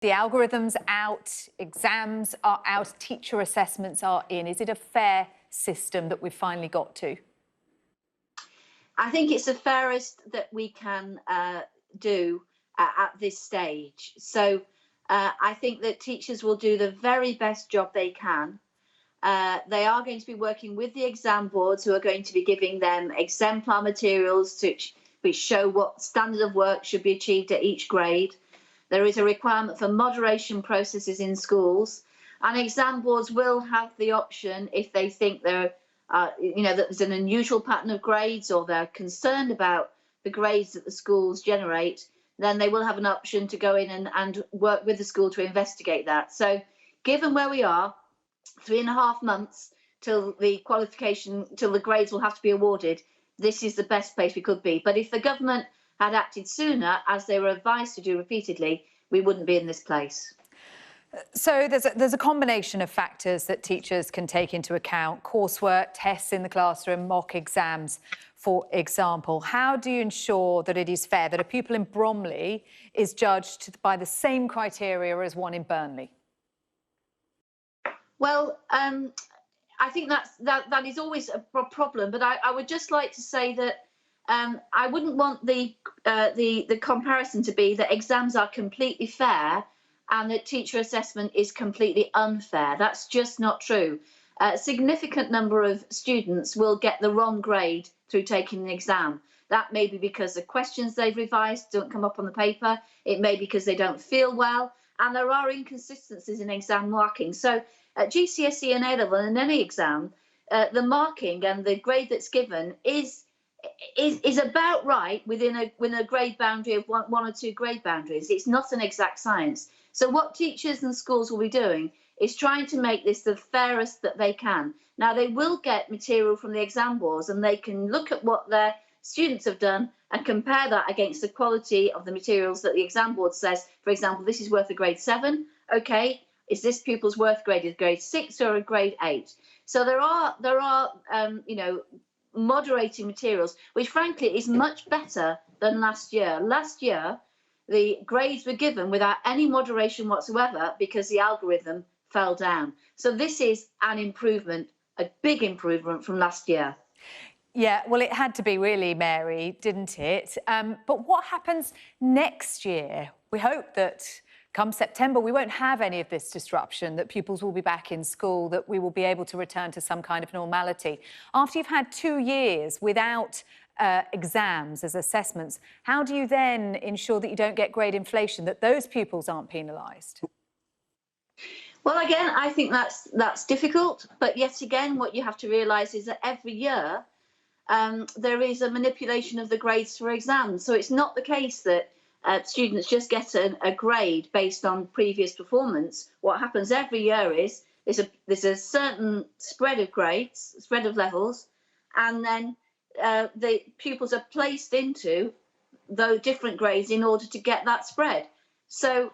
The algorithms out, exams are out, teacher assessments are in. Is it a fair system that we've finally got to? I think it's the fairest that we can do at this stage. So I think that teachers will do the very best job they can. They are going to be working with the exam boards, who are going to be giving them exemplar materials which show what standard of work should be achieved at each grade. There is a requirement for moderation processes in schools, and exam boards will have the option, if they think that there's an unusual pattern of grades, or they're concerned about the grades that the schools generate, then they will have an option to go in and work with the school to investigate that. So given where we are, 3.5 months till the grades will have to be awarded, this is the best place we could be. But if the government had acted sooner, as they were advised to do repeatedly, we wouldn't be in this place. So there's a combination of factors that teachers can take into account: coursework, tests in the classroom, mock exams, for example. How do you ensure that it is fair, that a pupil in Bromley is judged by the same criteria as one in Burnley? Well, I think that is always a problem, but I would just like to say that I wouldn't want the comparison to be that exams are completely fair and that teacher assessment is completely unfair. That's just not true. A significant number of students will get the wrong grade through taking the exam. That may be because the questions they've revised don't come up on the paper. It may be because they don't feel well, and there are inconsistencies in exam marking. So at GCSE and A-level and any exam, the marking and the grade that's given is about right within a grade boundary of one or two grade boundaries. It's not an exact science. So what teachers and schools will be doing is trying to make this the fairest that they can. Now, they will get material from the exam boards, and they can look at what their students have done and compare that against the quality of the materials that the exam board says. For example, this is worth a grade 7. Okay, is this pupil's worth graded grade 6 or a grade 8? So there are moderating materials, which frankly is much better than last year. Last year, the grades were given without any moderation whatsoever because the algorithm fell down. So this is an improvement, a big improvement from last year. Yeah, well, it had to be really, Mary, didn't it? But what happens next year? We hope that come September, we won't have any of this disruption, that pupils will be back in school, that we will be able to return to some kind of normality. After you've had 2 years without exams as assessments, how do you then ensure that you don't get grade inflation, that those pupils aren't penalised? Well, again, I think that's difficult. But yet again, what you have to realise is that every year there is a manipulation of the grades for exams. So it's not the case that students just get a grade based on previous performance. What happens every year is there's a certain spread of grades, spread of levels, and then the pupils are placed into those different grades in order to get that spread. So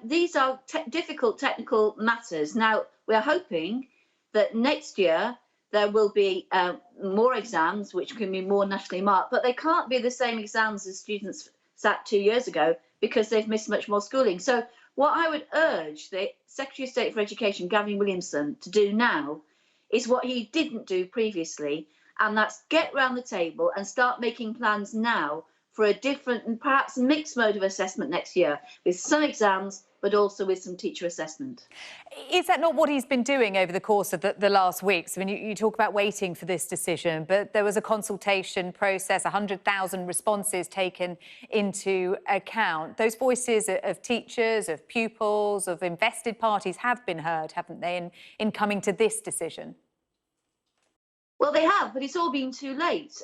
these are difficult technical matters. Now, we're hoping that next year there will be more exams, which can be more nationally marked, but they can't be the same exams as students sat 2 years ago because they've missed much more schooling. So what I would urge the Secretary of State for Education, Gavin Williamson, to do now is what he didn't do previously, and that's get round the table and start making plans now for a different and perhaps mixed mode of assessment next year, with some exams but also with some teacher assessment. Is that not what he's been doing over the course of the last weeks? I mean, you talk about waiting for this decision, but there was a consultation process, 100,000 responses taken into account. Those voices of teachers, of pupils, of invested parties have been heard, haven't they, in coming to this decision? Well, they have, but it's all been too late.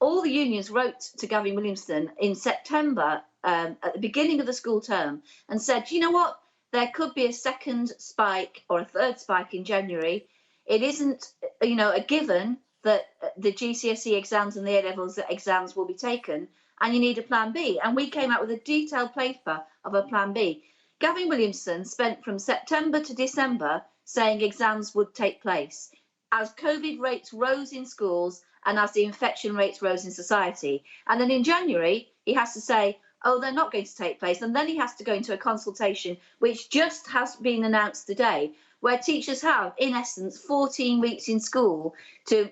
All the unions wrote to Gavin Williamson in September at the beginning of the school term and said, you know what, there could be a second spike or a third spike in January. It isn't, a given that the GCSE exams and the A-levels exams will be taken, and you need a plan B. And we came out with a detailed paper of a plan B. Gavin Williamson spent from September to December saying exams would take place. As COVID rates rose in schools and as the infection rates rose in society. And then in January, he has to say, oh, they're not going to take place. And then he has to go into a consultation, which just has been announced today, where teachers have, in essence, 14 weeks in school to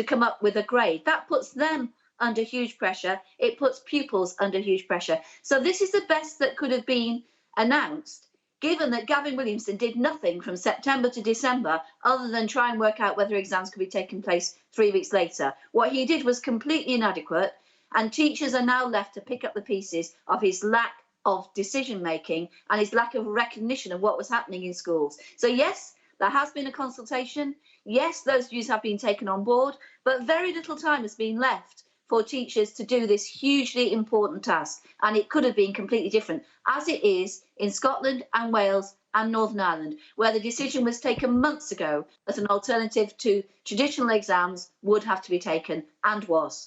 come up with a grade. That puts them under huge pressure. It puts pupils under huge pressure. So this is the best that could have been announced, given that Gavin Williamson did nothing from September to December other than try and work out whether exams could be taking place 3 weeks later. What he did was completely inadequate, and teachers are now left to pick up the pieces of his lack of decision making and his lack of recognition of what was happening in schools. So yes, there has been a consultation. Yes, those views have been taken on board, but very little time has been left for teachers to do this hugely important task. And it could have been completely different, as it is in Scotland and Wales and Northern Ireland, where the decision was taken months ago that an alternative to traditional exams would have to be taken, and was.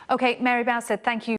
OK, Mary Bousted, thank you.